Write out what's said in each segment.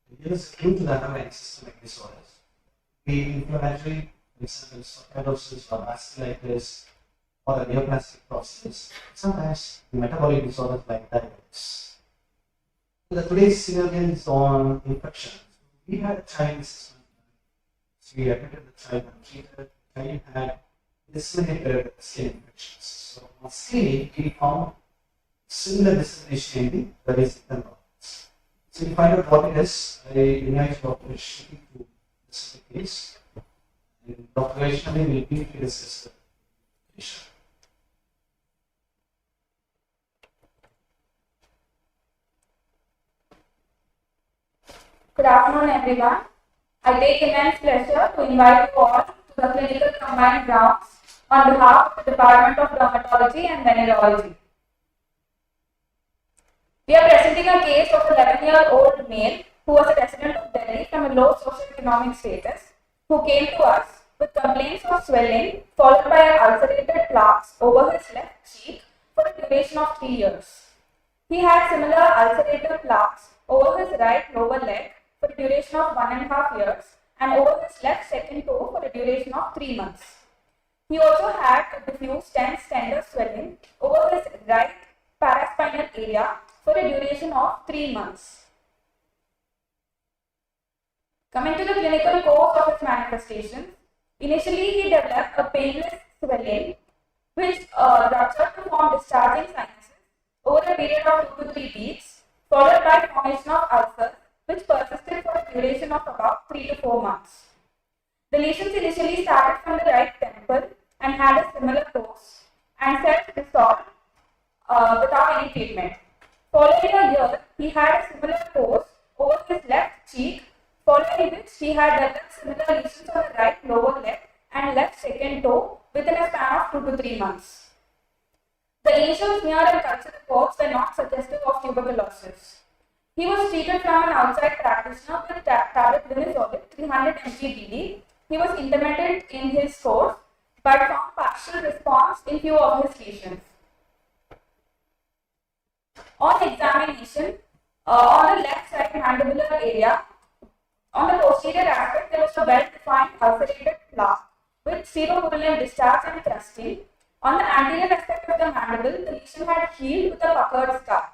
It is due to the underlying systemic disorders. The inflammatory, for example, fibrosis or vasculitis or a neoplastic process, sometimes metabolic disorders like diabetes. Today's scenario is on infection. We had a child assessment. So we admitted the child and treated. The child had disseminated skin infections. So on screening, we found similar dissemination in the basic nerve. So you find out what it is. I invite Dr. Shri to discuss the case. And Dr. Vaishnavi will briefly discuss the issue. Good afternoon, everyone. I take immense pleasure to invite you all to the clinical combined rounds on behalf of the Department of Dermatology and Venereology. We are presenting a case of an 11-year-old male who was a resident of Delhi from a low socioeconomic status, who came to us with complaints of swelling followed by ulcerated plaques over his left cheek for a duration of 3 years. He had similar ulcerated plaques over his right lower leg for a duration of 1.5 years and over his left second toe for a duration of 3 months. He also had a diffuse dense tender swelling over his right paraspinal area for a duration of 3 months. Coming to the clinical course of his manifestations, initially he developed a painless swelling which ruptured to form discharging sinuses over a period of 2 to 3 weeks, followed by formation of ulcers which persisted for a duration of about 3 to 4 months. The lesions initially started from the right temple and had a similar course and self-resolved without any treatment. Following a year, he had a similar course over his left cheek, following which he had developed similar lesions on the right lower leg and left second toe within a span of 2 to 3 months. The initial smear and culture reports were not suggestive of tuberculosis. He was treated from an outside practitioner with tablet linezolid 300 mg BD. He was intermittent in his course but found partial response in few of his lesions. On examination, on the left side mandibular area, on the posterior aspect, there was a well-defined ulcerated plaque with seropurulent discharge and crusting. On the anterior aspect of the mandible, the lesion had healed with a puckered scar.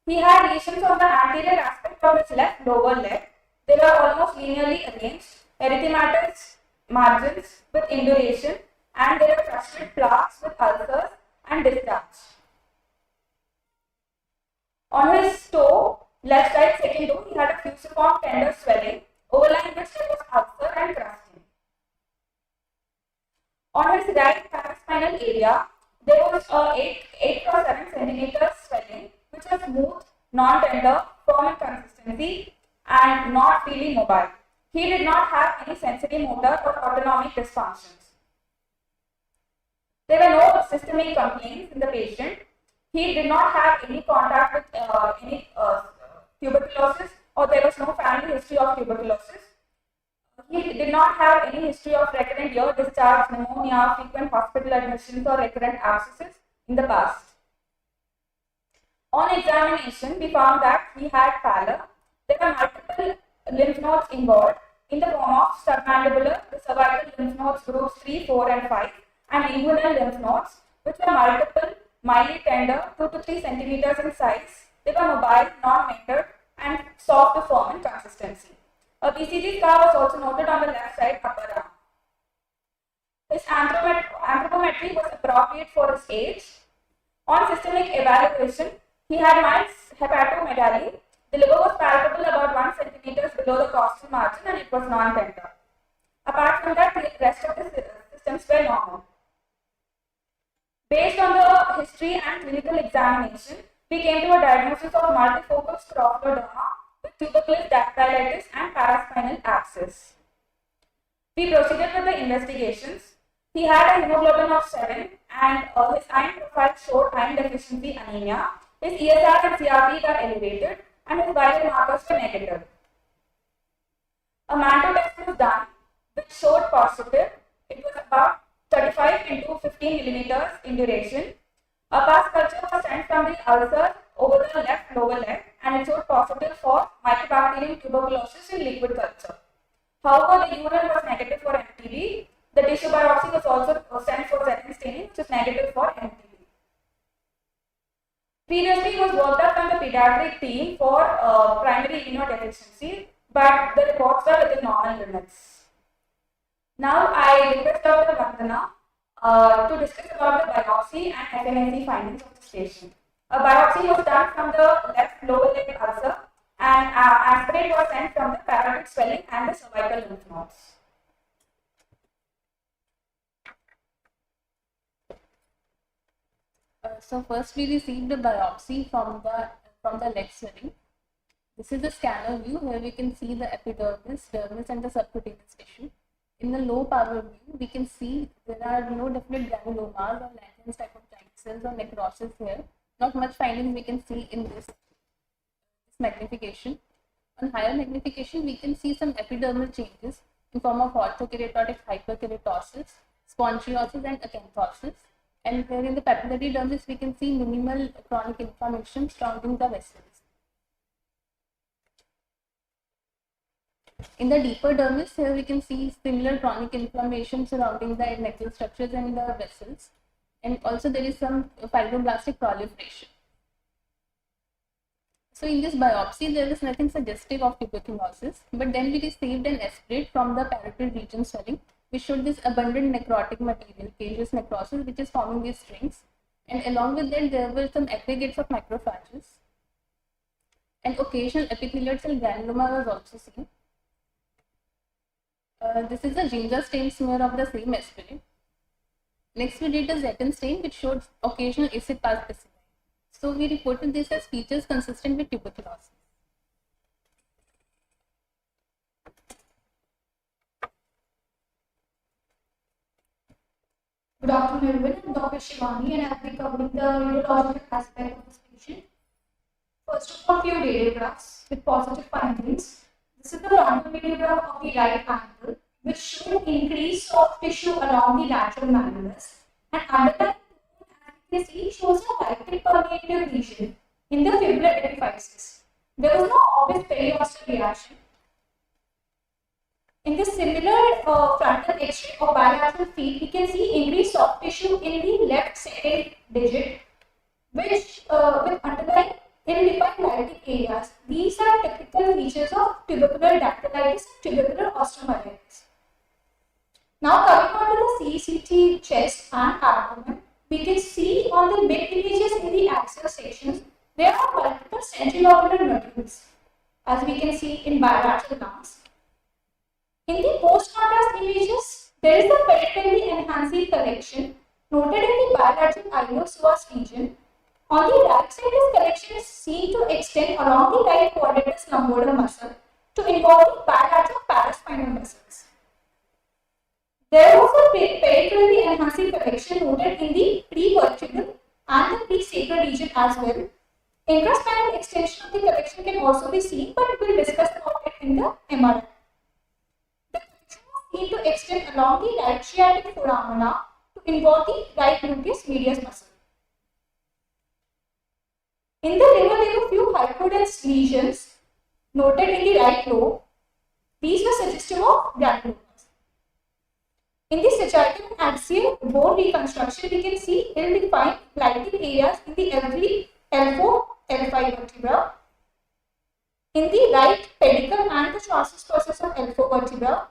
He had lesions on the anterior aspect of his left lower leg. They were almost linearly arranged, erythematous margins with induration, and there were crusted plaques with ulcers and discharge. On his toe, left side second toe, he had a fusiform tender swelling, overlying which there was ulcer and crusting. On his right paraspinal area, there was a 8 or 7 centimeters swelling, which was smooth, non-tender, firm in consistency, and not really mobile. He did not have any sensory motor or autonomic dysfunctions. There were no systemic complaints in the patient. He did not have any contact with any tuberculosis, or there was no family history of tuberculosis. He did not have any history of recurrent ear discharge, pneumonia, frequent hospital admissions, or recurrent abscesses in the past. On examination, we found that he had pallor. There were multiple lymph nodes involved in the form of submandibular, the cervical lymph nodes groups 3, 4, and 5, and inguinal lymph nodes, which were multiple, mildly tender, 2 to 3 centimeters in size. They were mobile, non-mentored, and soft to firm in consistency. A BCG scar was also noted on the left side upper arm. His anthropometry was appropriate for his age. On systemic evaluation, he had mild hepatomegaly. The liver was palpable about 1 centimeter below the costal margin and it was non-tender. Apart from that, the rest of the systems were normal. Based on the history and clinical examination, we came to a diagnosis of multifocal scrophulodema with tuberculous dactylitis and paraspinal abscess. We proceeded with the investigations. He had a hemoglobin of 7 and his iron profile showed iron deficiency anemia. His ESR and CRP were elevated and his viral markers were negative. A Mantoux test was done which showed positive. It was about 35 into 15 millimeters in duration. A pus culture was sent from the ulcer over the left lower leg and and it showed positive for Mycobacterium tuberculosis in liquid culture. However, the urine was negative for MTB. The tissue biopsy was also sent for Zettin staining, which is negative for MTB. Previously, it was worked out from the pediatric team for primary immunodeficiency, but the reports are within normal limits. Now, I request Dr. Vandana to discuss about the biopsy and FNAC findings of this patient. A biopsy was done from the left lower leg ulcer, and aspirate was sent from the parotid swelling and the cervical lymph nodes. So first we received the biopsy from the leg swelling. This is the scanner view where we can see the epidermis, dermis and the subcutaneous tissue. In the low power view, we can see there are no definite granulomas or Langerhans type of giant cells or necrosis here. Not much findings we can see in this magnification. On higher magnification, we can see some epidermal changes in form of orthokeratotic hyperkeratosis, spongiosis and acanthosis. And here in the papillary dermis, we can see minimal chronic inflammation surrounding the vessels. In the deeper dermis, here we can see similar chronic inflammation surrounding the necral structures and the vessels. And also there is some fibroblastic proliferation. So in this biopsy, there was nothing suggestive of tuberculosis, but then we received an aspirate from the parotid region swelling, which showed this abundant necrotic material, caseous necrosis, which is forming these strings. And along with that, there were some aggregates of macrophages. And occasional epithelial cell granuloma was also seen. This is a ginger stain smear of the same aspirate. Next, we did a Zettin stain, which showed occasional acid pass bacilli. So we reported this as features consistent with tuberculosis. Good afternoon, everyone. I'm Dr. Shivani, and I'll be covering the urological aspect of this patient. First of all, few radiographs with positive findings. This is the frontal radiograph of the right ankle, which showed increase of tissue around the lateral malleolus, and underlying, as you can see, shows a lytic permeative lesion in the fibular epiphysis. There was no obvious periosteal reaction. In the similar frontal X-ray of bilateral feet, we can see increased soft tissue in the left second digit, which with underlying ill-defined lytic areas. These are typical features of tubercular dactylitis and tubercular osteomyelitis. Now coming on to the CCT chest and abdomen, we can see on the mid images in the axial sections, there are multiple centrilobular nodules, as we can see in bilateral lungs. In the post-contrast images, there is a peripherally enhancing collection noted in the bilateral iliopsoas region. On the right side, this collection is seen to extend along the right quadratus lumborum muscle to involve the bilateral paraspinal muscles. There was a peripherally enhancing collection noted in the prevertebral and the presacral region as well. Intraspinal extension of the collection can also be seen, but we will discuss about it in the MRI. The collection was seen to extend along the right sciatic foramina to involve the right gluteus medius muscle. In the liver, there were few hypodense lesions noted in the right lobe. These were suggestive of granulomas. In the sagittal and axial bone reconstruction, we can see ill-defined lytic areas in the L3, L4, L5 vertebra. In the right pedicle and the transverse process of L4 vertebra.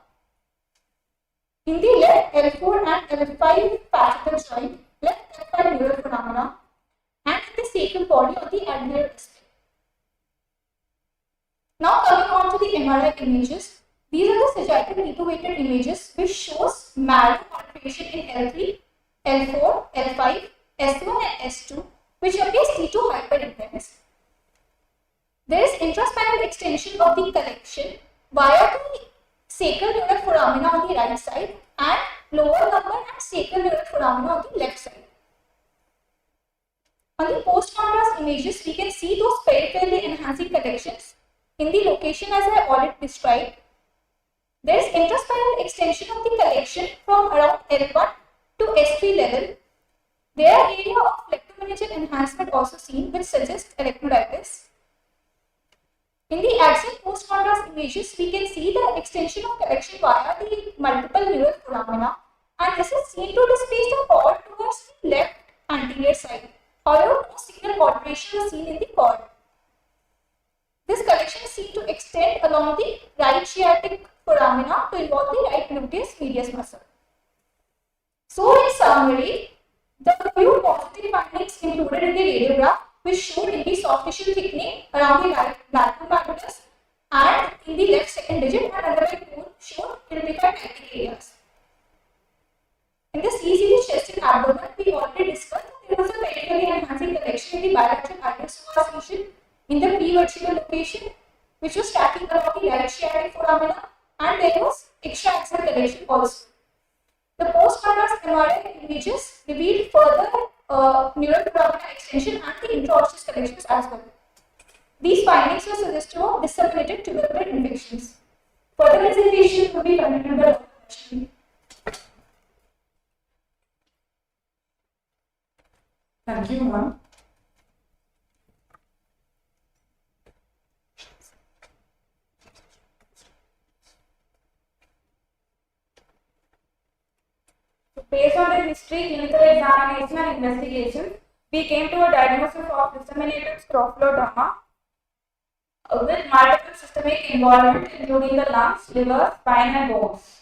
In the left L4 and L5 palatal joint, left L5 neural phenomena, and in the sacral body of the anterior distal. Now coming on to the MRI images, these are the sagittal detuvated images which shows malformation in L3, L4, L5, S1 and S2, which appears T2 hyperintense. There is intraspinal extension of the collection via the sacral neural foramina on the right side and lower lumbar and sacral neural foramina on the left side. On the post-contrast images, we can see those peripherally enhancing connections in the location as I already described. There is intraspinal extension of the collection from around L1 to S3 level. There are area of leptomeningeal enhancement also seen, which suggests arachnoiditis. In the axial post-contrast images, we can see the extension of collection via the multiple neural foramina, and this is seen to displace the cord towards the left anterior side. However, no signal alteration is seen in the cord. This collection is seen to extend along the right sciatic foramina to involve the right gluteus medius muscle. So, in summary, the few positive findings included in the radiograph which showed increased soft tissue thickening around the right lateral malleus and in the left second digit and underlying bone showed identified lytic areas. In the CCD chest and abdomen, we already discussed that there was a medically enhancing collection in the bilateral AIIMS region in the pre-vertical location, which was stacking along the right sciatic foramina, and there was extra-axial collection also. The post-contrast MRI images revealed further neural foramina extension and the intraosseous collections as well. These findings were suggestive of disseminated tubercular infections. Further presentation will be continued by Dr. Ashwini. Thank you, ma'am. Based on the history, clinical examination and investigation, we came to a diagnosis of disseminated scrophulodoma with multiple systemic involvement including the lungs, liver, spine and bones.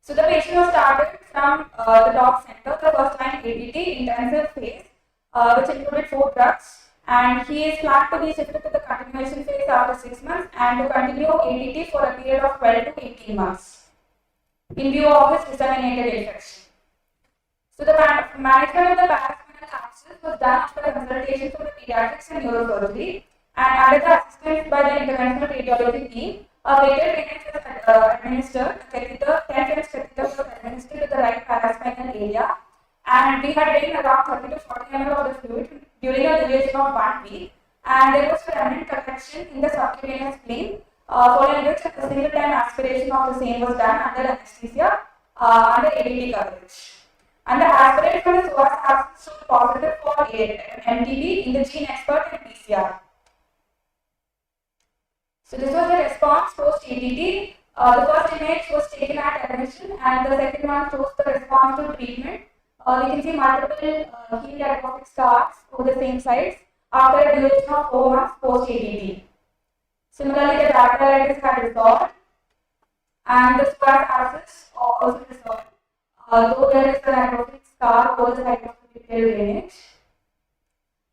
So the patient was started from the doc center, the first line ADT intensive phase, which included 4 drugs, and he is planned to be shifted to the continuation phase after 6 months and to continue ADT for a period of 12 to 18 months in view of his disseminated infection. So the management of the paraspinal abscess was done after consultation from the pediatrics and neurosurgery, and under the assistance by the interventional radiology team, a weighted drainage was administered. A catheter, 10 French catheter was administered to the right paraspinal area, and we had drained around 30 to 40 ml of the fluid during a duration of 1 week, and there was remnant collection in the subcutaneous spleen, following which a single time aspiration of the same was done under anesthesia under ADT coverage. And the aspirate for the psoas abscess showed positive for MTB in the gene expert and PCR. So this was the response post ADT. The first image was taken at admission, and the second one shows the response to treatment. We can see multiple healed atrophic scars over the same sites after a duration of 4 months post ADT. Similarly, the dactylitis had resolved, and the psoas abscess also resolved. Though there is an atrophic scar over the site of the pupillary drainage.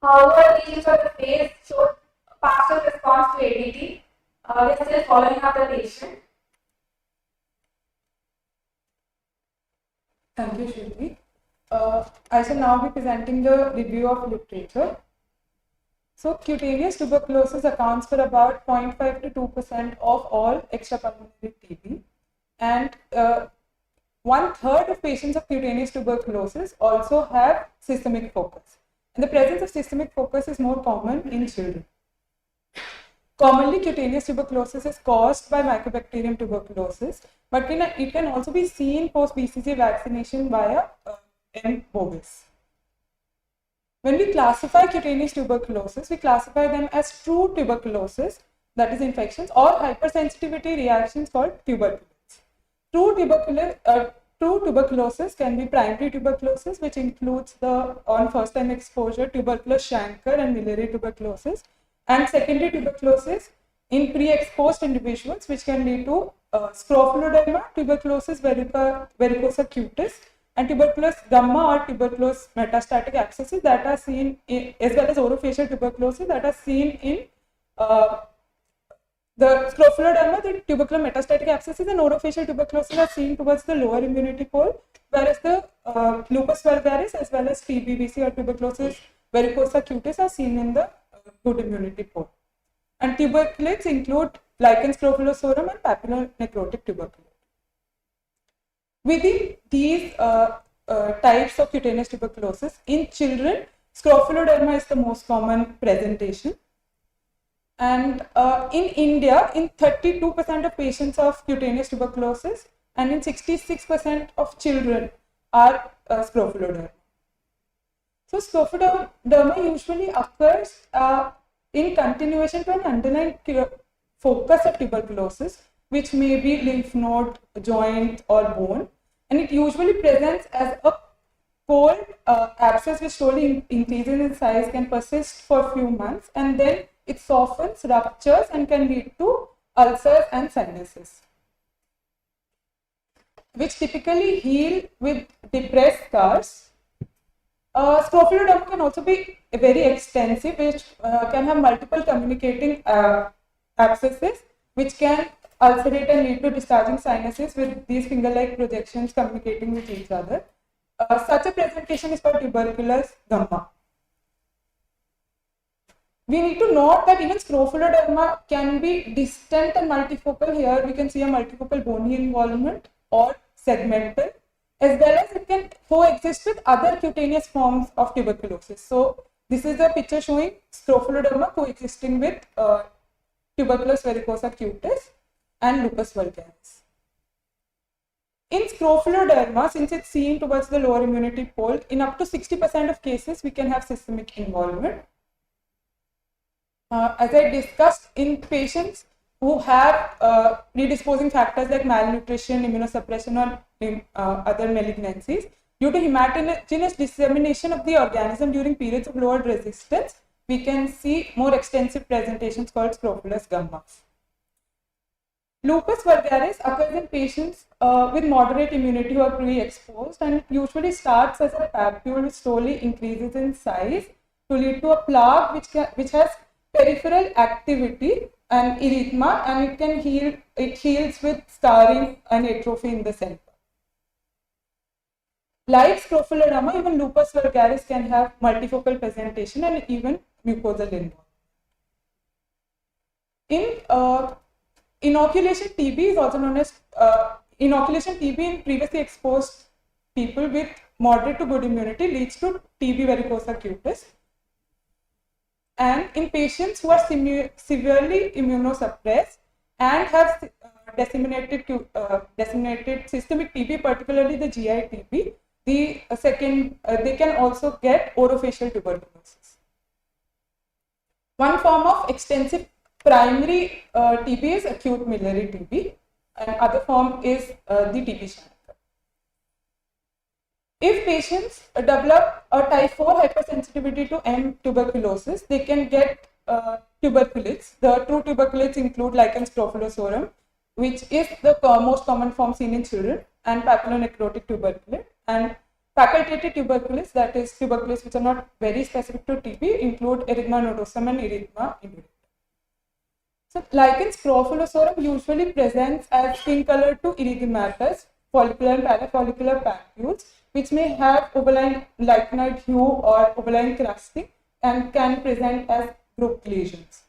However, lesions of the face showed partial response to ADT. We are still following up the patient. Thank you, Shruti. I shall now be presenting the review of literature. So, cutaneous tuberculosis accounts for about 0.5 to 2% of all extrapulmonary TB, and 1/3 of patients of cutaneous tuberculosis also have systemic focus. And the presence of systemic focus is more common in children. Commonly, cutaneous tuberculosis is caused by Mycobacterium tuberculosis, but it can also be seen post BCG vaccination via M. bovis. When we classify cutaneous tuberculosis, we classify them as true tuberculosis, that is infections, or hypersensitivity reactions called tuberculosis. True tuberculosis can be primary tuberculosis, which includes the on first time exposure tuberculous chancre and biliary tuberculosis, and secondary tuberculosis in pre-exposed individuals, which can lead to scrophulodema, tuberculosis vericosa cutis, and tuberculous gamma or tuberculous metastatic abscesses that are seen in, as well as oro-facial tuberculosis that are seen in the scrophulodema, the tubercular metastatic abscesses and oro-facial tuberculosis are seen towards the lower immunity pole, whereas the lupus vulgaris as well as TBVC or tuberculosis vericosa cutis are seen in the good immunity pole. And tuberculates include lichen scrophulosaurum and papillonecrotic tuberculosis. Within these types of cutaneous tuberculosis, in children, scrophulodema is the most common presentation. And in India, in 32% of patients of cutaneous tuberculosis and in 66% of children are scrophulodema. So scrophulodema usually occurs in continuation to an underlying focus of tuberculosis, which may be lymph node, joint, or bone, and it usually presents as a cold abscess which slowly increases in size, can persist for a few months, and then it softens, ruptures, and can lead to ulcers and sinuses, which typically heal with depressed scars. Scrophulodema can also be very extensive, which can have multiple communicating abscesses, which can ulcerate and lead to discharging sinuses with these finger-like projections communicating with each other. Such a presentation is called tuberculous gumma. We need to note that even scrophulodema can be distant and multifocal. Here we can see a multifocal bony involvement or segmental, as well as it can coexist with other cutaneous forms of tuberculosis. So this is a picture showing scrophulodema coexisting with tuberculous varicosa cutis and lupus vulgaris. In scrophulodema, since it's seen towards the lower immunity pole, in up to 60% of cases we can have systemic involvement. As I discussed, in patients who have predisposing factors like malnutrition, immunosuppression, or other malignancies, due to hematogenous dissemination of the organism during periods of lowered resistance, we can see more extensive presentations called scrophulous gummas. Lupus vulgaris occurs in patients with moderate immunity who are pre-exposed, and usually starts as a papule which slowly increases in size to lead to a plaque which has peripheral activity and erythema, and it can heal. It heals with scarring and atrophy in the center. Like scrophulodema, even lupus vulgaris can have multifocal presentation and even mucosal involvement. In inoculation TB is also known as inoculation TB in previously exposed people with moderate to good immunity leads to TB varicosa cutis. And in patients who are severely immunosuppressed and have disseminated systemic TB, particularly the GI TB, they can also get oro-facial tuberculosis. One form of extensive primary TB is acute miliary TB, and other form is the TB Shankar. If patients develop a type 4 hypersensitivity to M tuberculosis, they can get tuberculitis. The true tuberculitis include lichen scrophulosaurum, which is the most common form seen in children, and papillonecrotic tuberculitis. And facultative tuberculitis, that is tuberculitis which are not very specific to TB, include erythema nodosum and erythema indolente. So lichen scrophulosaurum usually presents as skin color to erythematous, follicular and parafollicular papules, which may have overlying lichenoid hue or overlying crusting and can present as grouped lesions.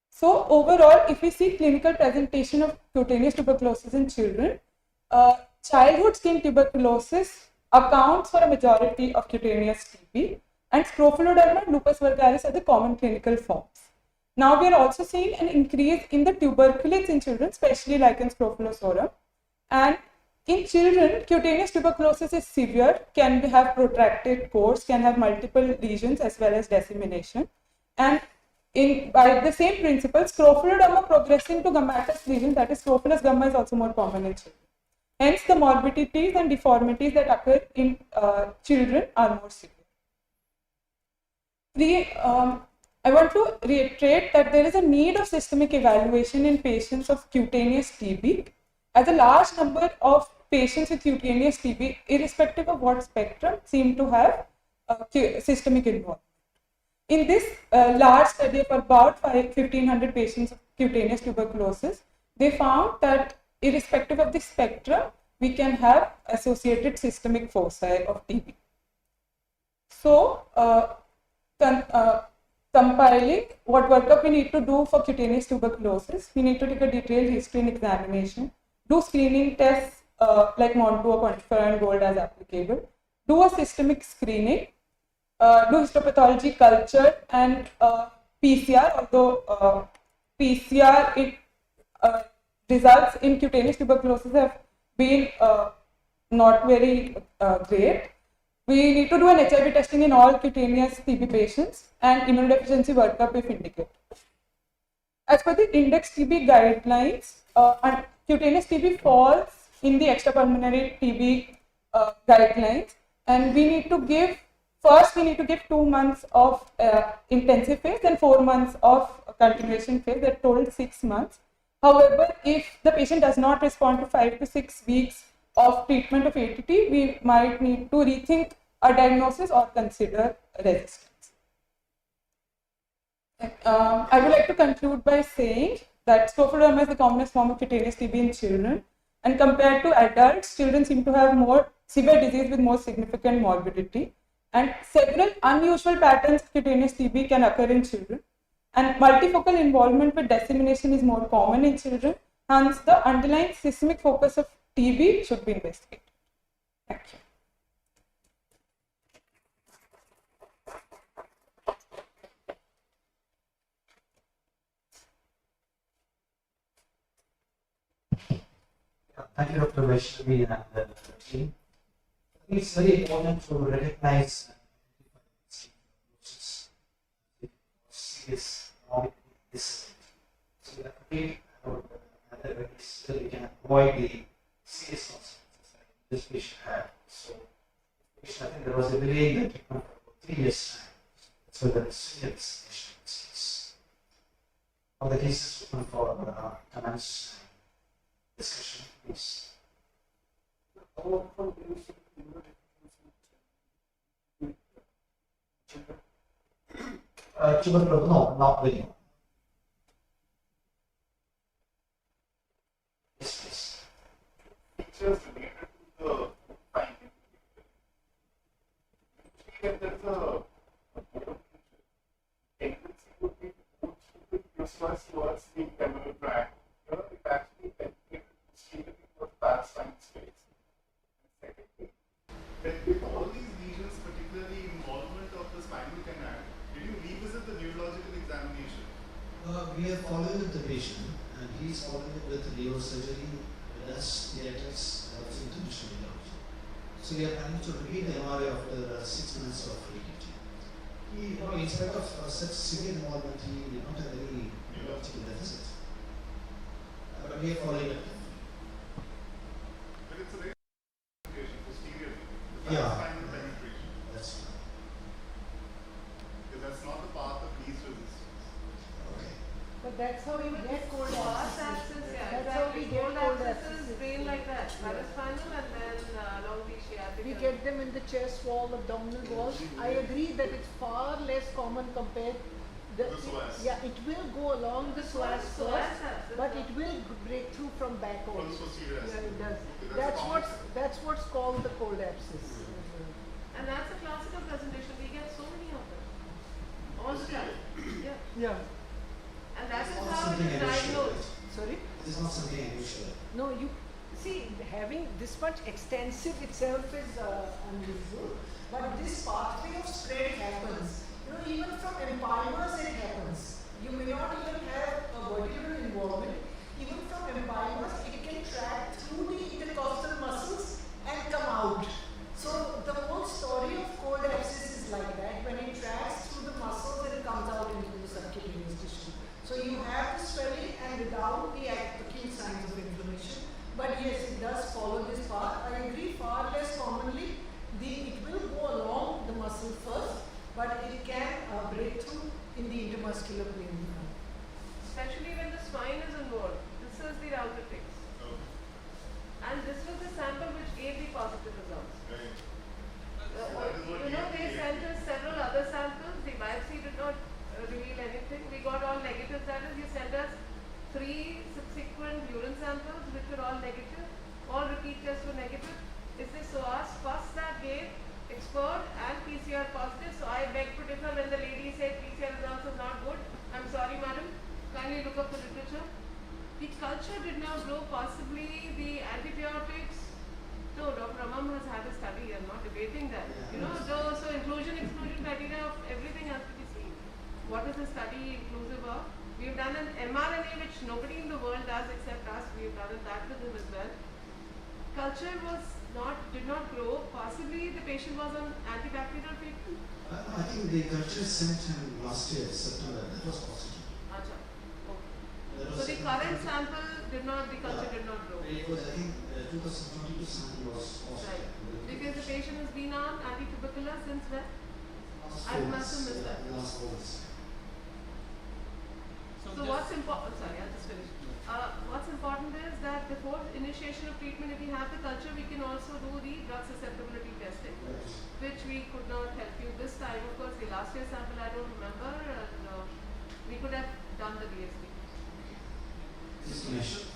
So overall, if we see clinical presentation of cutaneous tuberculosis in children, childhood skin tuberculosis accounts for a majority of cutaneous TB, and scrophulodema and lupus vulgaris are the common clinical forms. Now we are also seeing an increase in the tuberculitis in children, especially lichen scrophulosaurum, and in children, cutaneous tuberculosis is severe, can have protracted course, can have multiple lesions as well as dissemination. And by the same principle, scrophulodema progressing to gummatous lesions, that is scrophulous gumma, is also more common in children. Hence, the morbidities and deformities that occur in children are more severe. I want to reiterate that there is a need of systemic evaluation in patients of cutaneous TB, as a large number of patients with cutaneous TB, irrespective of what spectrum, seem to have systemic involvement. In this large study of about 1,500 patients of cutaneous tuberculosis, they found that irrespective of the spectrum, we can have associated systemic foci of TB. So, compiling what workup we need to do for cutaneous tuberculosis, we need to take a detailed history and examination, do screening tests like Monto, quantifier, and gold as applicable, do a systemic screening, do histopathology culture and PCR, although PCR results in cutaneous tuberculosis have been not very great. We need to do an HIV testing in all cutaneous TB patients and immunodeficiency workup if indicated. As per the index TB guidelines, and cutaneous TB falls in the extrapulmonary TB guidelines, and we need to give 2 months of intensive phase and 4 months of continuation phase, that total 6 months. However, if the patient does not respond to 5 to 6 weeks of treatment of ATT, we might need to rethink a diagnosis or consider resistance. I would like to conclude by saying that scleroderma is the commonest form of cutaneous TB in children, and compared to adults, children seem to have more severe disease with more significant morbidity, and several unusual patterns of cutaneous TB can occur in children, and multifocal involvement with dissemination is more common in children. Hence, the underlying systemic focus of TB should be investigated. Thank you. Thank you, Dr. Vaishnavi and the team. I think it's very important to recognize serious economic disability. So that we can avoid the serious consequences that this patient had. So, I think there was a delay in the treatment for 3 years' time. So there is serious disease. All the cases open for comments discussion, please. Tuberculosis, no, not really. Yes, please. Features related to the finding. If there is a tendency would be to use towards the femoral tract, it actually penetrates the parasite space. And secondly, with all these lesions, particularly involvement of the spinal canal, did you revisit the neurological examination? We are following the patient, and he is following with neurosurgery, plus theatrics, and also interventional neurology. So we are planning to repeat the MRI after 6 months of ATT. He, in spite of such severe involvement, he did not have any neurological deficit. But we are following it. But it's a very penetration posteriorly. Yeah. Spinal penetration. That's fine. Because that's not the path of least resistance. Okay. But that's how you get cold Fast abscesses. abscess, yeah, That's how we exactly. get Cold cold abscesses abscesses. drain like that, paraspinal and then along the sciatica. We get them in the chest wall, abdominal wall. I agree that it's far less common compared. The psoas. Yeah, it will go along the psoas Psoas first, abscess, but yeah. it will break through from back Pulse also. posterior. Yeah, it does. Okay, That's what's called the cold abscess. And that's a classical presentation. We get so many of them. All the time. Yeah. Yeah. And that is Not how it something is unusual. diagnosed. Sorry. This is not something unusual. No, you see, having this much extensive itself is unusual, but this pathway of spread happens. You know, even from empyremas it happens. You may not even have a vertebral involvement. Even from empyremas, it can track through the intercostal muscles and come out. So the whole story of cold abscess is like that. When it tracks through the muscles and comes out into the subcutaneous tissue. So you have the swelling and without the acute signs of inflammation. But yes, it does follow this path. I agree, far less commonly, it will go along the muscle first, but it can break through in the intermuscular plane. Especially when the spine is involved. This is the router fix. And this was the sample which gave the positive results. Right. They sent us several other samples. The biopsy did not reveal anything. We got all negatives. That is, you sent us 3 subsequent urine samples which were all negative. All repeat tests were negative. Is this psoas first that gave expert and PCR positive? So I beg to differ when the lady said PCR results are not good. I'm sorry, madam. Kindly look up the literature. The culture did not grow, possibly the antibiotics. No, Dr. Amam has had a study. I'm not debating that. So inclusion, exclusion criteria of everything has to be seen. What is the study inclusive of? We've done an mRNA which nobody in the world does except us. We've done that with him as well. Culture was did not grow. Possibly the patient was on antibacterial treatment. I think the culture sent him last year, September. That was positive. Acha. Okay. That So was the current sample did not, the culture did not grow. It was, I think, 2022 sample was positive. Right. Because the patient has been on antitubercular since when? I must have missed that. Last 4 months. So what's important? Sorry, I'll just finish. What's important is that before initiation of treatment, if we have the culture, we can also do the drug susceptibility testing, which we could not help you this time. Of course, the last year sample I don't remember, and we could have done the DSP.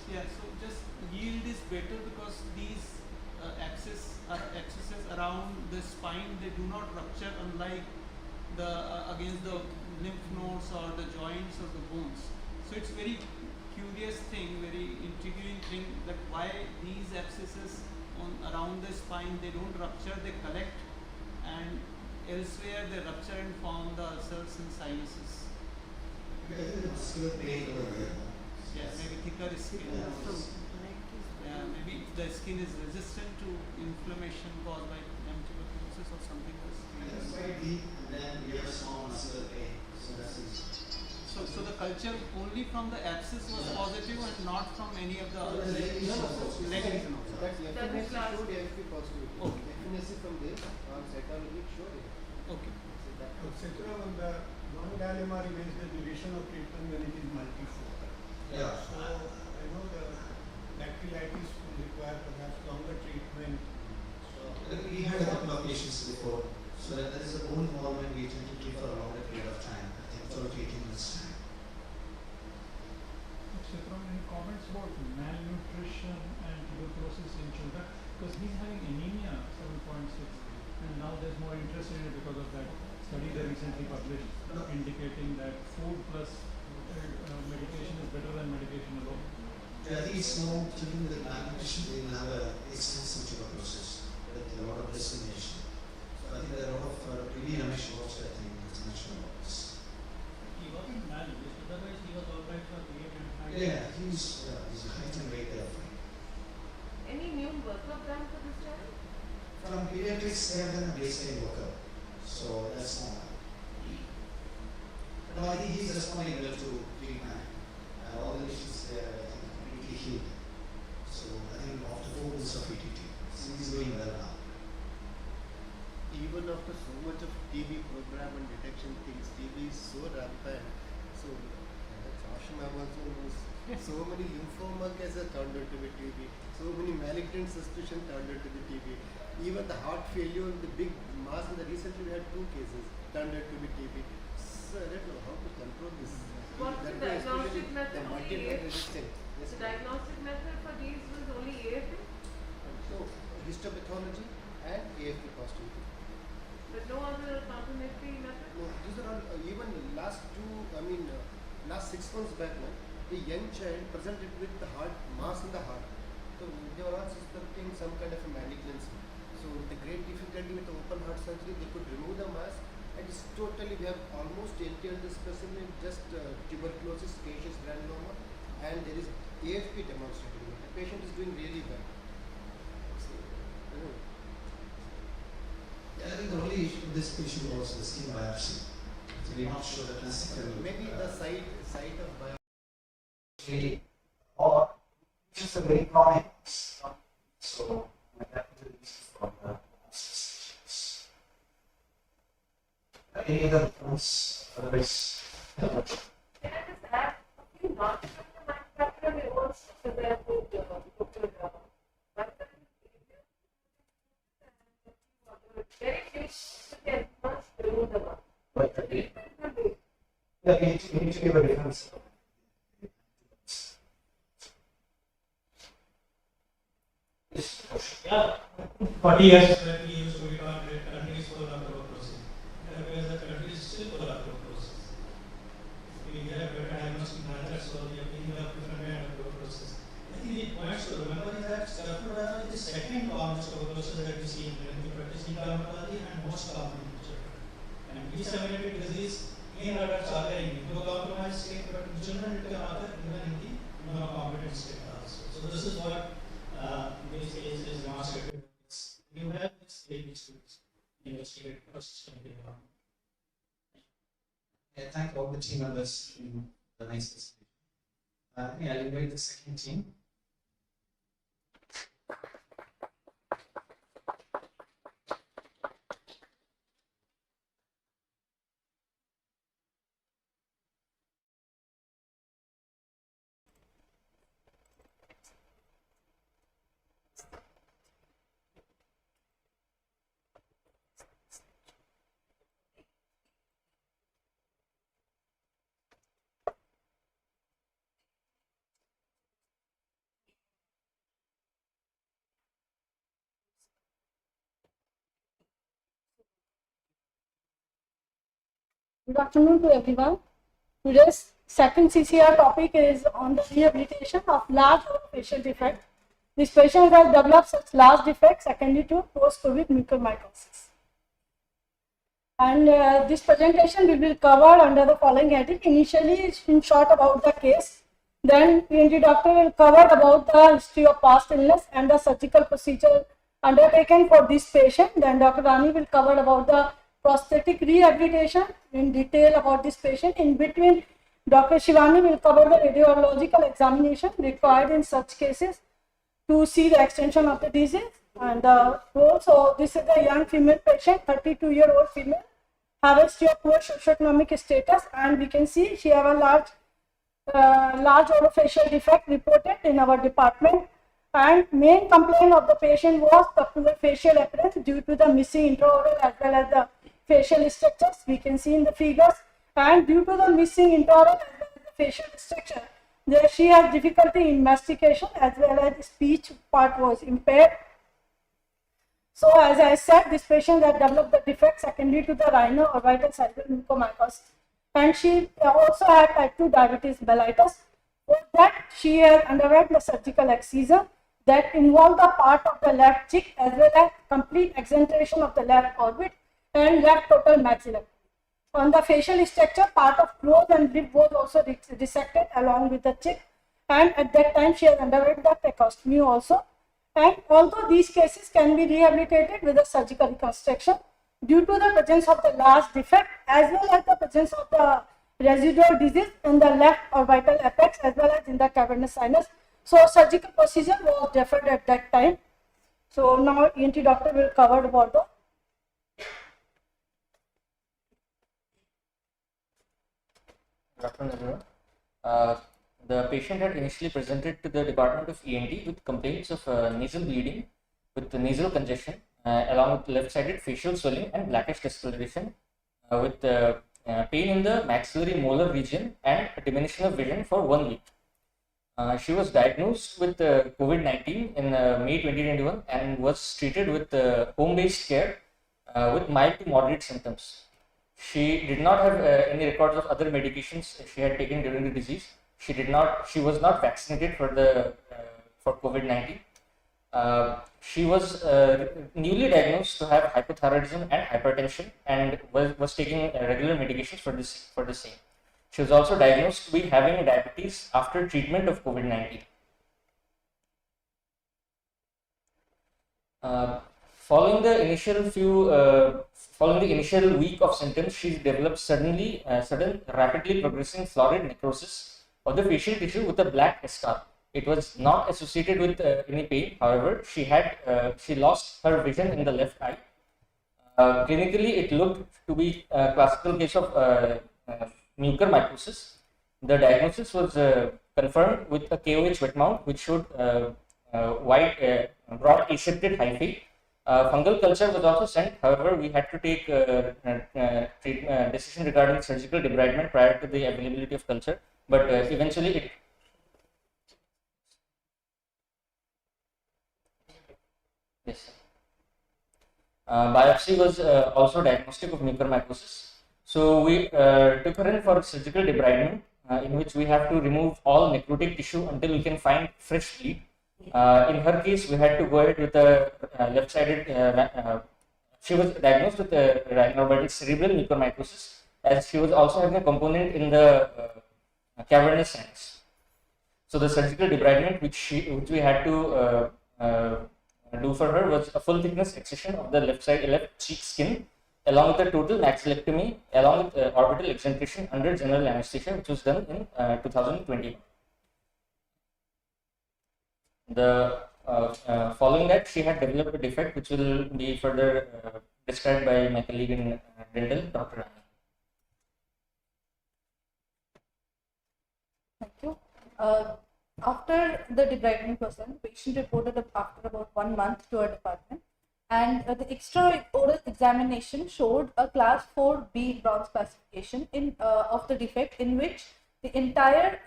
Yeah, so just yield is better because these axes around the spine, they do not rupture unlike the against the lymph nodes or the joints or the bones. So it's very curious thing, very intriguing thing that why these abscesses around the spine, they don't rupture, they collect, and elsewhere they rupture and form the ulcers and sinuses. Yeah, maybe thicker skin. Yeah, maybe the skin is resistant to inflammation caused by tuberculosis or something else. It's very deep, and then we have small muscular pain. So that's easy. So the culture only from the abscess was positive and not from any of the other Leg lesions also. That's FNSC last. showed AFP positivity. Okay. FNSC from this on cytology showed it. Okay. etc. on the non-dilemma remains the duration of treatment when it is multifocal. Yeah. So I know the dactylitis will require perhaps longer treatment. We had a couple of patients before, so that there is a bone involvement we tend to treat for a longer period of time. I think 12 to 18 months time. Any comments about malnutrition and tuberculosis in children? Because he's having anemia 7.6, and now there's more interest in it because of that study they recently published indicating that food plus medication is better than medication alone. Yeah, I think it's more children with malnutrition, they will have a extensive tuberculosis with a lot of dissemination. So I think there are a lot of really Ramesh also, I think, has mentioned about this. He wasn't malnourished, otherwise he was alright for 8 and 5. Yeah, he's height and weight there. Any new workup done for this child? From pediatrics, they have done a baseline workup, so that's normal. No, I think he's responding well to treatment. All the issues there, I think, completely healed. So I think after 4 months of ETT, so he's doing well now. Even after so much of TB program and detection things, TB is so rampant. So Ashima also knows so many lymphoma cases turned out to be TB, so many malignant suspicion turned out to be TB. Even the heart failure, the big mass, in the recently we had 2 cases turned out to be TB. So I don't know how to control this. What's the diagnostic method? The multi-drug resistant. Yes, The diagnostic method for these was only AFP, so histopathology and AFP positivity. but no other confirmatory method? No, these are all, even last 6 months back, no, a young child presented with the heart mass in the heart. So they were all suspecting some kind of a malignancy. So with the great difficulty with the open heart surgery, they could remove the mass, and it's totally, we have almost emptied the specimen, just tuberculosis, caseous granuloma, and there is AFP demonstrated. The patient is doing really well. So, Yeah, I think the only issue with this patient was the skin biopsy. So we're not sure the classical. maybe the site of biopsy. Or just a very chronic. So that is the reason for the suspicions. Any other points? Otherwise, Can I just add a few not from the manufacturer rewards to their food, very few can not remove the one. yeah, we need to give a difference. 40 years when we used to be on countries full of tuberculosis. Whereas the country is still full of tuberculosis. We have better diagnostic methods, so we have been up different kind of tuberculosis. I think the points to remember is that scleroderma is the second common tuberculosis that we see in clinical practice in dermatology and most common in children. And disseminated disease in adults are in immunocompromised state, but in children it can occur even in the immunocompetent state also. So this is what this is demonstrated. investigate first. I thank all the team members in the nice presentation. I'll invite the second team. Good afternoon to everyone. Today's second CCR topic is on the rehabilitation of large facial defect. This patient has developed such large defects secondary to post-COVID mucormycosis. And this presentation will be covered under the following heading. Initially, in short about the case. Then ENT doctor will cover about the history of past illness and the surgical procedure undertaken for this patient. Then Dr. Rani will cover about the prosthetic rehabilitation in detail about this patient. In between, Dr. Shivani will cover the radiological examination required in such cases to see the extension of the disease. And also, this is a young female patient, 32-year-old female, have a history of poor socioeconomic status, and we can see she have a large oro-facial defect reported in our department. And main complaint of the patient was the poor facial appearance due to the missing intraoral as well as the facial structures we can see in the figures. And due to the missing intraoral as well as the facial structure, there she has difficulty in mastication as well as speech part was impaired. So as I said, this patient had developed the defect secondary to the rhino-orbital cerebral mucormycosis, and she also had type 2 diabetes mellitus. For that, she has underwent the surgical excision that involved the part of the left cheek as well as complete exenteration of the left orbit and left total maxilla. On the facial structure, part of nose and lip was also dissected along with the cheek, and at that time she has underwent the tracheostomy also. And although these cases can be rehabilitated with a surgical reconstruction, due to the presence of the large defect as well as the presence of the residual disease in the left orbital apex as well as in the cavernous sinus, so surgical procedure was deferred at that time. So now ENT doctor will cover about the Good afternoon, everyone. The patient had initially presented to the Department of ENT with complaints of nasal bleeding with the nasal congestion, along with left-sided facial swelling and blackish discoloration, with pain in the maxillary molar region and a diminution of vision for 1 week. She was diagnosed with COVID-19 in May 2021 and was treated with home-based care with mild to moderate symptoms. She did not have any records of other medications she had taken during the disease. She was not vaccinated for COVID-19. She was newly diagnosed to have hypothyroidism and hypertension and was taking regular medications for the same. She was also diagnosed to be having diabetes after treatment of COVID-19. Following the initial week of symptoms, she developed sudden rapidly progressing florid necrosis of the facial tissue with a black scar. It was not associated with any pain. However, she lost her vision in the left eye. Clinically, it looked to be a classical case of mucormycosis. The diagnosis was confirmed with a KOH wet mount, which showed wide, broad aseptic hyphae. Fungal culture was also sent. However, we had to take decision regarding surgical debridement prior to the availability of culture. But eventually, it yes. Biopsy was also diagnostic of mucormycosis. So we took her in for surgical debridement, in which we have to remove all necrotic tissue until we can find fresh bleed. In her case, we had to go ahead with a left-sided. She was diagnosed with a rhino-orbital cerebral mucormycosis, as she was also having a component in the cavernous sinus. So the surgical debridement, which we had to do for her, was a full thickness excision of the left cheek skin along with the total maxillectomy, along with orbital excentrication under general anesthesia, which was done in 2020. Following that, she had developed a defect which will be further described by my colleague in dental, Dr. Rani. Thank you. After the debridement was done, the patient reported after about 1 month to our department, and the extra-oral examination showed a class 4B bronze classification of the defect, in which the entire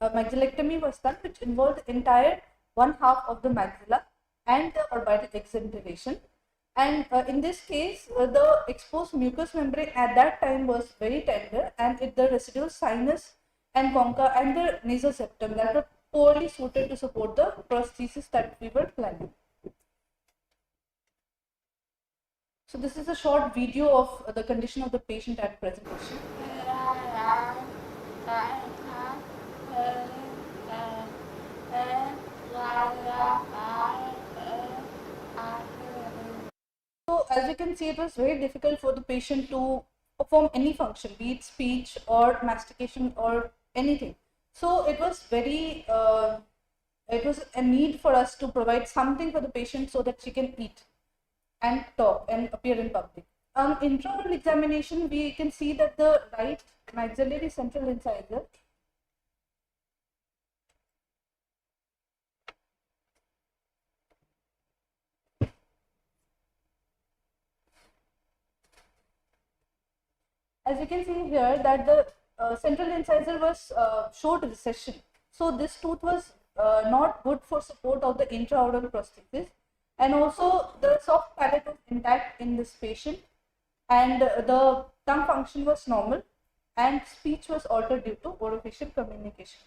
maxillectomy was done, which involved the entire one half of the maxilla and the orbital excenteration. And in this case, the exposed mucous membrane at that time was very tender, and the residual sinus and concha and the nasal septum that were poorly suited to support the prosthesis that we were planning. So this is a short video of the condition of the patient at presentation. So as you can see, it was very difficult for the patient to perform any function, be it speech or mastication or anything. So it was very, it was a need for us to provide something for the patient so that she can eat and talk and appear in public. On intraoral examination, we can see that the right maxillary central incisor as you can see here that the central incisor was showed recession. So this tooth was not good for support of the intraoral prosthesis, and also the soft palate was intact in this patient, and the tongue function was normal, and speech was altered due to oro-facial communication.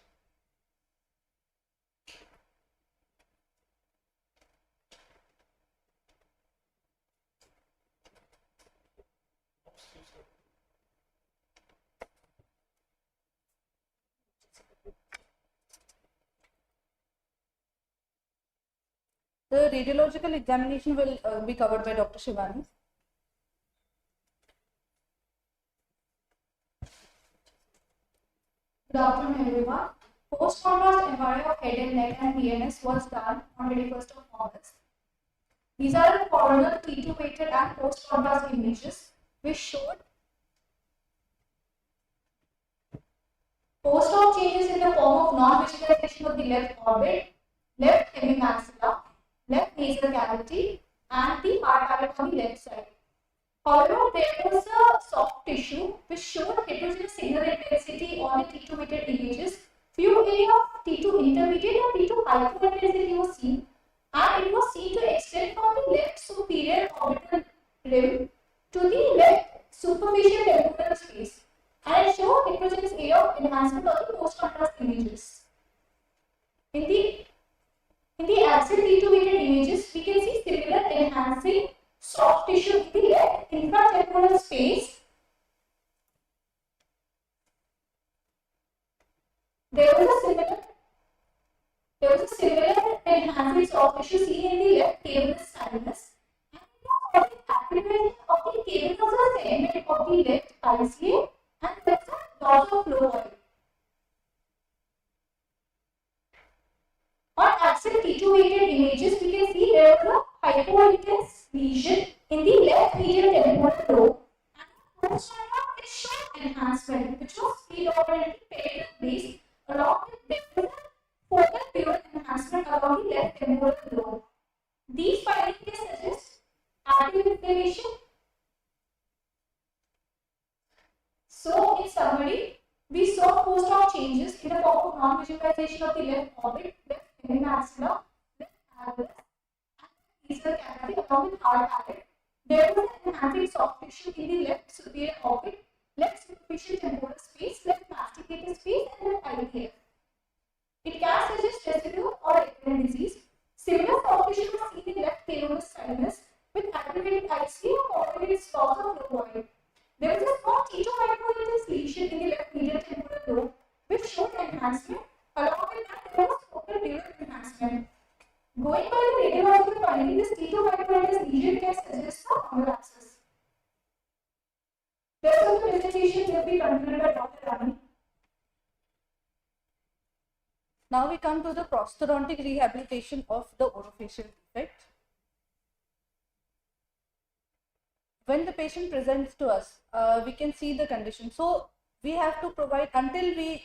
The radiological examination will be covered by Dr. Shivani. Good afternoon, everyone. Post-contrast MRI of head and neck and PNS was done on 21st of August. These are the coronal T2-weighted and post-contrast images which showed post-op changes in the form of non-visualization of the left orbit, left hemimaxilla, left nasal cavity, and the hard palate on the left side. However, there was a soft tissue which showed heterogeneous signal intensity on the T2-weighted images. Few areas of T2 intermediate and T2 hyperintensity was seen, and it was seen to extend from the left superior orbital rim to the left superficial temporal space, and it showed heterogeneous area of enhancement of the post-contrast images. In the axial T2-weighted images, we can see similar enhancing soft tissue in the left infratemporal space. There was a similar enhancing soft tissue seen in the left cavernous sinus, and the activation of the cavernous segment of the left ICA and left dorsofloral. On axial T2-weighted images, we can see there was a hypointense lesion in the left medial temporal lobe, and post-contrast is shown enhancement, which was predominantly perineal based, along with different focal pure enhancement along the left temporal lobe. These findings can suggest active inflammation. So, in summary, we saw post-op changes in the form of non-visualization of the left orbit, left hemimaxilla, left alveolus, and nasal cavity along with hard palate. There was an enhancing soft tissue in the left superior orbit, left superficial temporal space, left masticated space, and left IPF. It can suggest residue or recurrent disease. Similar soft tissue was seen in left cavernous sinus with aggravated IC or complicated loss of lobe. There was a small T2 microintense lesion in the left medial temporal lobe which showed enhancement. Along with that, there was focal pure enhancement. Going by the radiological finding, this T2 microintense lesion can suggest a fungal abscess. presented by Dr. Rani. Now we come to the prosthodontic rehabilitation of the orofacial defect. When the patient presents to us, we can see the condition. So we have to provide, until we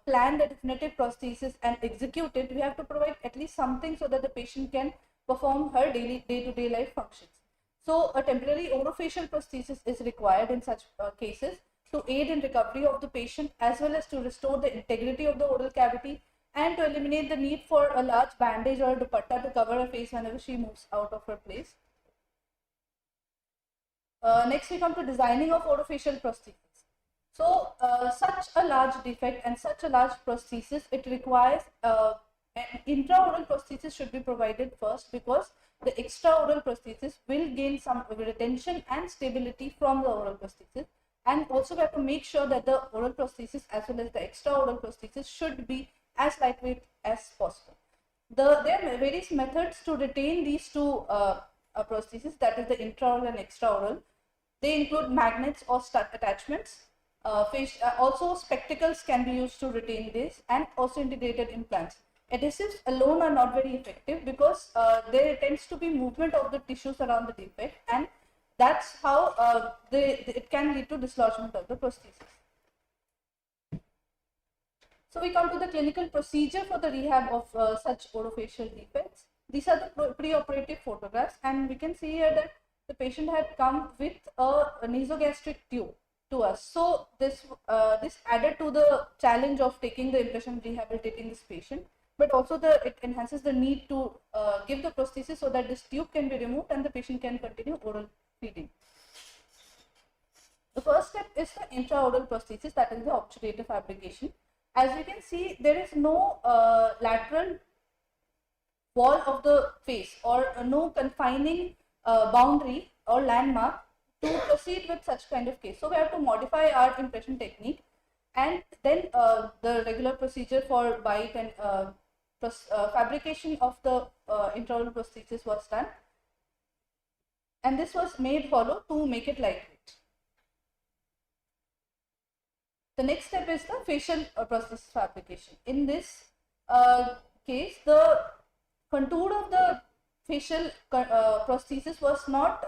plan the definitive prosthesis and execute it, we have to provide at least something so that the patient can perform her daily day-to-day life functions. So a temporary orofacial prosthesis is required in such cases to aid in recovery of the patient, as well as to restore the integrity of the oral cavity and to eliminate the need for a large bandage or a dupatta to cover her face whenever she moves out of her place. Next we come to designing of orofacial prosthesis. So such a large defect and such a large prosthesis, it requires an intraoral prosthesis should be provided first, because the extraoral prosthesis will gain some retention and stability from the oral prosthesis, and also we have to make sure that the oral prosthesis as well as the extraoral prosthesis should be as lightweight as possible. There are various methods to retain these two prosthesis, that is the intraoral and extraoral. They include magnets or stud attachments. Also spectacles can be used to retain this, and also integrated implants. Adhesives alone are not very effective because there tends to be movement of the tissues around the defect, and that's how it can lead to dislodgement of the prosthesis. So we come to the clinical procedure for the rehab of such orofacial defects. These are the pre-operative photographs, and we can see here that the patient had come with a nasogastric tube to us. So this added to the challenge of taking the impression, rehabilitating this patient, but also it enhances the need to give the prosthesis so that this tube can be removed and the patient can continue oral feeding. The first step is the intraoral prosthesis, that is the obturator fabrication. As you can see, there is no lateral wall of the face or no confining boundary or landmark to proceed with such kind of case. So we have to modify our impression technique, and then the regular procedure for bite and fabrication of the intraoral prosthesis was done, and this was made hollow to make it lightweight. The next step is the facial prosthesis fabrication. In this case, the contour of the facial prosthesis was not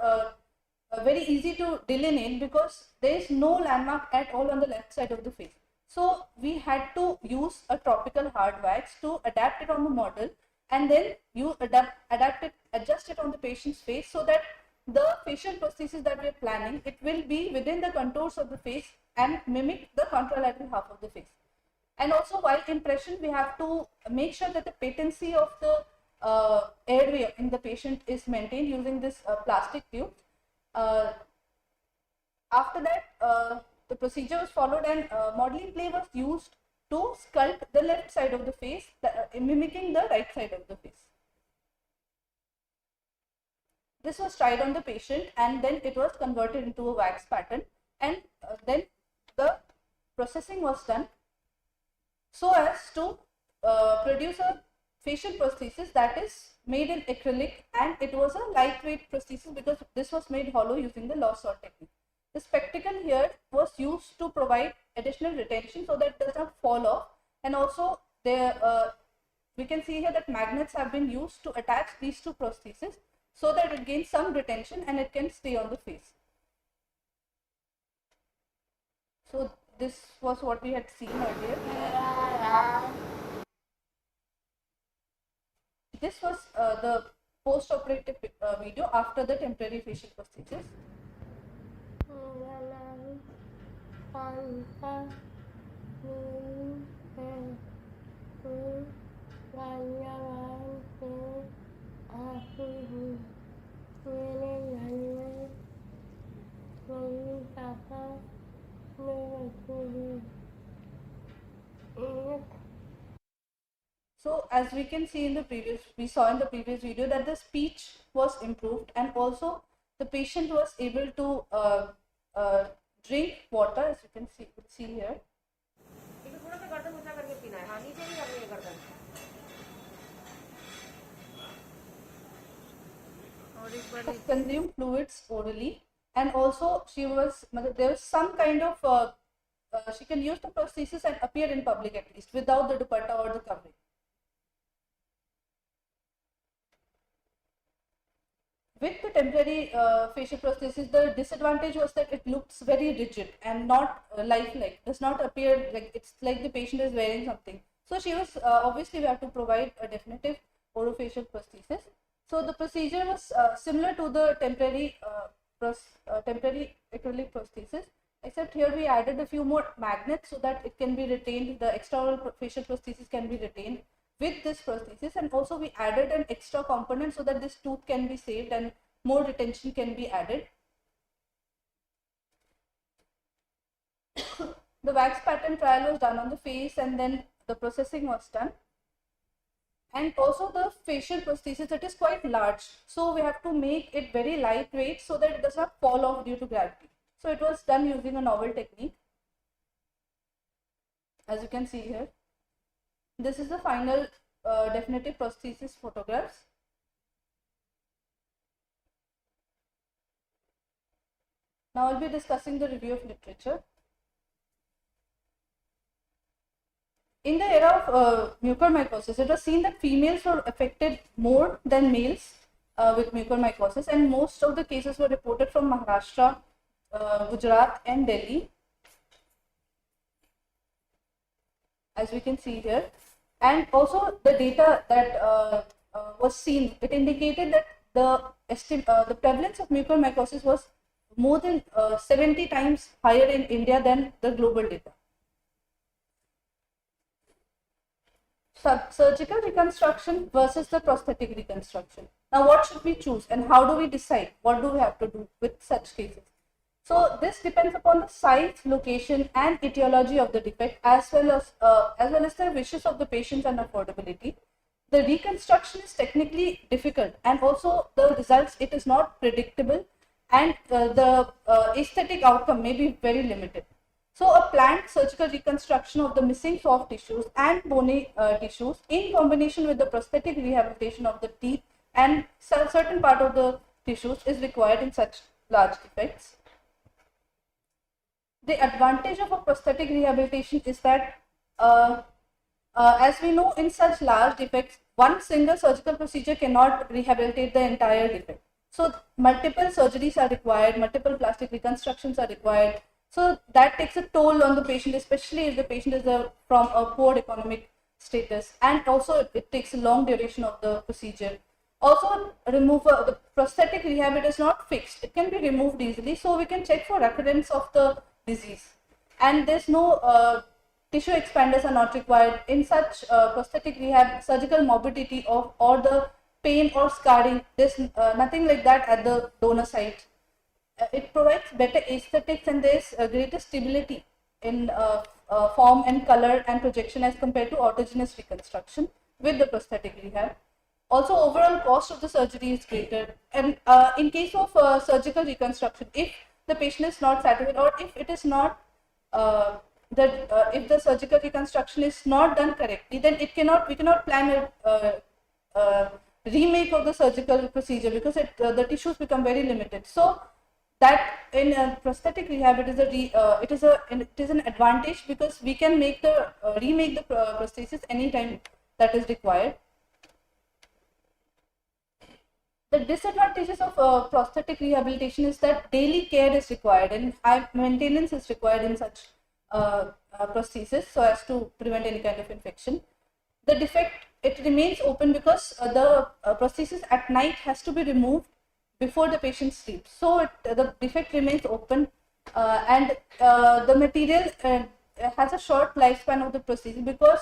very easy to delineate because there is no landmark at all on the left side of the face. So we had to use a topical hard wax to adapt it on the model, and then you adjust it on the patient's face so that the facial prosthesis that we are planning, it will be within the contours of the face and mimic the contralateral half of the face. And also while impression, we have to make sure that the patency of the airway in the patient is maintained using this plastic tube. After that, the procedure was followed, and modeling clay was used to sculpt the left side of the face, mimicking the right side of the face. This was tried on the patient, and then it was converted into a wax pattern, and then the processing was done so as to produce a facial prosthesis that is made in acrylic, and it was a lightweight prosthesis because this was made hollow using the loss sort technique. The spectacle here was used to provide additional retention so that it does not fall off, and also we can see here that magnets have been used to attach these two prostheses so that it gains some retention and it can stay on the face. So this was what we had seen earlier. This was the post-operative video after the temporary facial prosthesis. So as we can see in the previous video that the speech was improved, and also the patient was able to drink water, as you can see here. Consume fluids orally, and also there was some kind of she can use the prosthesis and appear in public at least without the dupatta or the covering. With the temporary facial prosthesis, the disadvantage was that it looks very rigid and not lifelike. Does not appear like it's like the patient is wearing something. So she was obviously we have to provide a definitive orofacial prosthesis. So the procedure was similar to the temporary acrylic prosthesis, except here we added a few more magnets so that it can be retained. The extraoral facial prosthesis can be retained with this prosthesis, and also we added an extra component so that this tooth can be saved and more retention can be added. The wax pattern trial was done on the face and then the processing was done. And also the facial prosthesis, it is quite large, so we have to make it very lightweight so that it does not fall off due to gravity. So it was done using a novel technique. As you can see here, this is the final definitive prosthesis photographs. Now I'll be discussing the review of literature. In the era of mucormycosis, it was seen that females were affected more than males with mucormycosis, and most of the cases were reported from Maharashtra, Gujarat and Delhi, as we can see here. And also the data that was seen, it indicated that the prevalence of mucormycosis was more than 70 times higher in India than the global data. Surgical reconstruction versus the prosthetic reconstruction. Now what should we choose and how do we decide what do we have to do with such cases? So this depends upon the size, location and etiology of the defect as well as the wishes of the patients and affordability. The reconstruction is technically difficult and also the results, it is not predictable, and the aesthetic outcome may be very limited. So a planned surgical reconstruction of the missing soft tissues and bony tissues in combination with the prosthetic rehabilitation of the teeth and certain part of the tissues is required in such large defects. The advantage of a prosthetic rehabilitation is that as we know, in such large defects, one single surgical procedure cannot rehabilitate the entire defect. So multiple surgeries are required, multiple plastic reconstructions are required. So that takes a toll on the patient, especially if the patient is from a poor economic status, and also it takes a long duration of the procedure. Also, the prosthetic rehab is not fixed; it can be removed easily, so we can check for recurrence of the disease. And there's no tissue expanders are not required in such prosthetic rehab. Surgical morbidity or the pain or scarring, there's nothing like that at the donor site. It provides better aesthetics and there's greater stability in form and color and projection as compared to autogenous reconstruction with the prosthetic rehab. Also, overall cost of the surgery is greater. And in case of surgical reconstruction, if the patient is not satisfied or if it is not if the surgical reconstruction is not done correctly, then we cannot plan a remake of the surgical procedure because the tissues become very limited. So that in prosthetic rehab it is an advantage because we can remake the prosthesis anytime that is required. The disadvantages of prosthetic rehabilitation is that daily care is required and high maintenance is required in such prosthesis so as to prevent any kind of infection. The defect, it remains open because the prosthesis at night has to be removed before the patient sleeps. So the defect remains open and the material has a short lifespan of the prosthesis because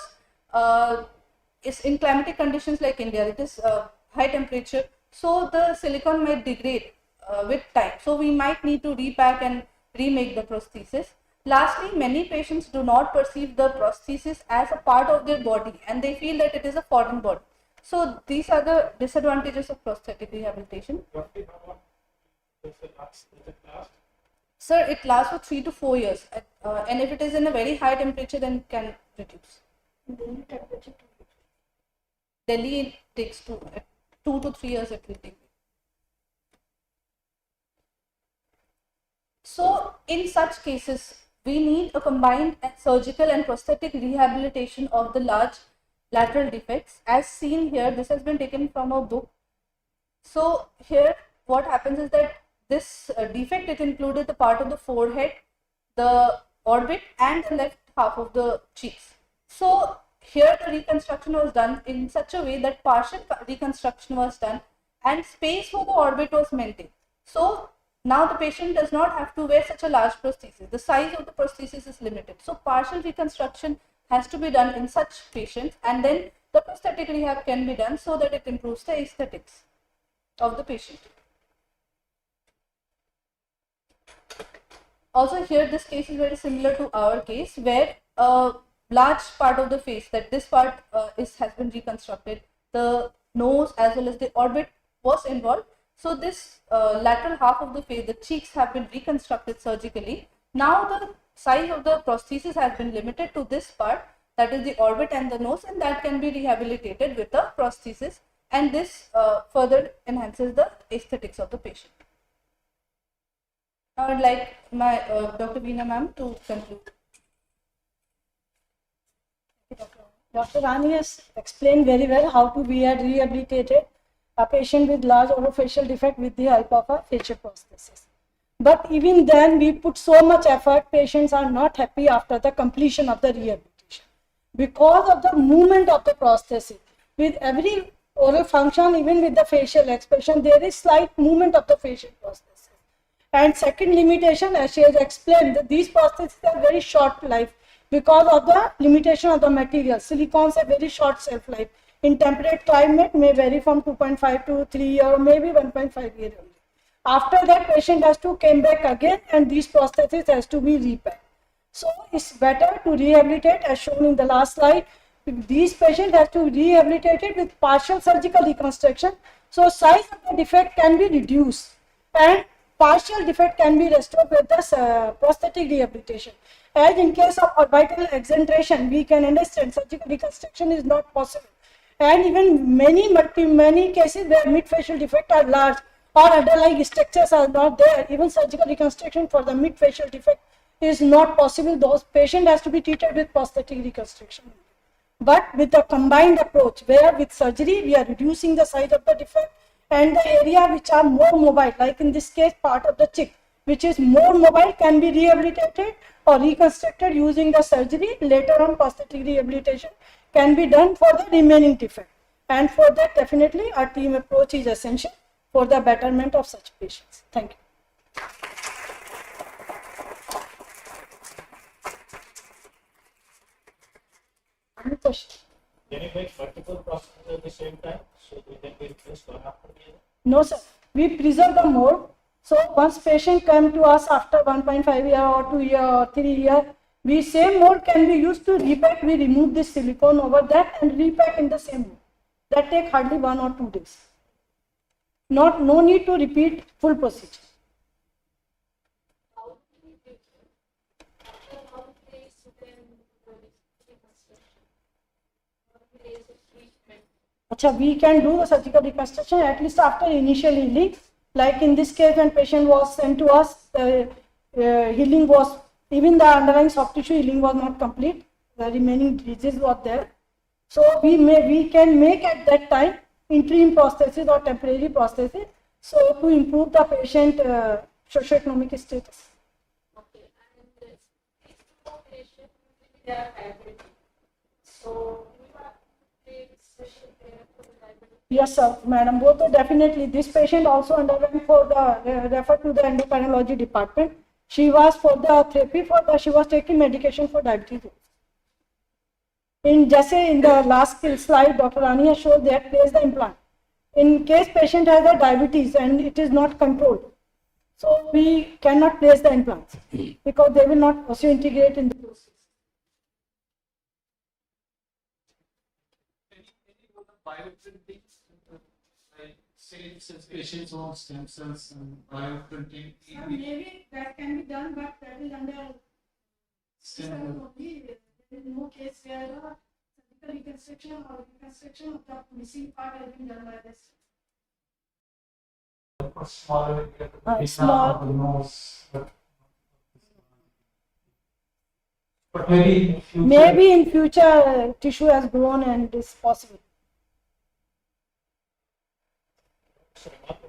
it's in climatic conditions like India, it is high temperature. So the silicone might degrade with time. So we might need to repack and remake the prosthesis. Lastly, many patients do not perceive the prosthesis as a part of their body and they feel that it is a foreign body. So these are the disadvantages of prosthetic rehabilitation. Sir, it lasts for 3 to 4 years and if it is in a very high temperature then it can reduce. Delhi it takes 2 to 3 years it will take. So in such cases, we need a combined surgical and prosthetic rehabilitation of the large lateral defects. As seen here, this has been taken from a book. So here what happens is that this defect, it included the part of the forehead, the orbit and the left half of the cheeks. So here the reconstruction was done in such a way that partial reconstruction was done and space for the orbit was maintained. So now the patient does not have to wear such a large prosthesis. The size of the prosthesis is limited. So partial reconstruction has to be done in such patients, and then the prosthetic rehab can be done so that it improves the aesthetics of the patient. Also here this case is very similar to our case, where a large part of the face, that this part has been reconstructed, the nose as well as the orbit was involved. So this lateral half of the face, the cheeks have been reconstructed surgically. Now the size of the prosthesis has been limited to this part, that is the orbit and the nose, and that can be rehabilitated with the prosthesis, and this further enhances the aesthetics of the patient. I would like my Dr. Veena ma'am to conclude. Dr. Rani has explained very well how we had rehabilitated a patient with large oro-facial defect with the help of a facial prosthesis. But even then, we put so much effort, patients are not happy after the completion of the rehabilitation because of the movement of the prosthesis. With every oral function, even with the facial expression, there is slight movement of the facial prosthesis. And second limitation, as she has explained, that these prostheses are very short life because of the limitation of the material. Silicones have very short shelf life. In temperate climate may vary from 2.5 to 3 years or maybe 1.5 years only. After that, patient has to come back again and these prostheses has to be repacked. So it's better to rehabilitate as shown in the last slide. These patients have to be rehabilitated with partial surgical reconstruction. So size of the defect can be reduced and partial defect can be restored with the prosthetic rehabilitation. As in case of orbital exenteration, we can understand surgical reconstruction is not possible. And even many cases where mid-facial defects are large or underlying structures are not there, even surgical reconstruction for the mid-facial defect is not possible. Those patient has to be treated with prosthetic reconstruction. But with a combined approach, where with surgery we are reducing the size of the defect and the area which are more mobile, like in this case part of the cheek, which is more mobile, can be rehabilitated or reconstructed using the surgery. Later on, prosthetic rehabilitation can be done for the remaining defect. And for that, definitely our team approach is essential for the betterment of such patients. Thank you. Any question? Can you make multiple processes at the same time so they can be replaced one after the other? No, sir. We preserve the mold. So once patient come to us after 1.5 year or 2 year or 3 year, we same mold can be used to repack. We remove this silicone over that and repack in the same mold. That take hardly 1 or 2 days. No need to repeat full procedure. We can do the surgical reconstruction at least after initial healing. Like in this case, when patient was sent to us, healing was, even the underlying soft tissue healing was not complete. The remaining disease was there. So we can make at that time interim prosthesis or temporary prosthesis, so to improve the patient socioeconomic status. Okay, and these two patients, they are diabetic. So you have to take special care for the diabetic. Yes, sir, madam. Both definitely. This patient also underwent for the referred to the endocrinology department. She was for the therapy for the, she was taking medication for diabetes. In the last slide, Dr. Rani has showed that place the implant. In case patient has a diabetes and it is not controlled, so we cannot place the implants because they will not also integrate in the process. Bioprinting, like say since patients want stem cells and bioprinting. Maybe that can be done, but that is under Stem only. There is no case where the surgical reconstruction or reconstruction of the missing part has been done by this. Smaller, Small. nose. But maybe in future. Maybe in future tissue has grown and it's possible. So remarkable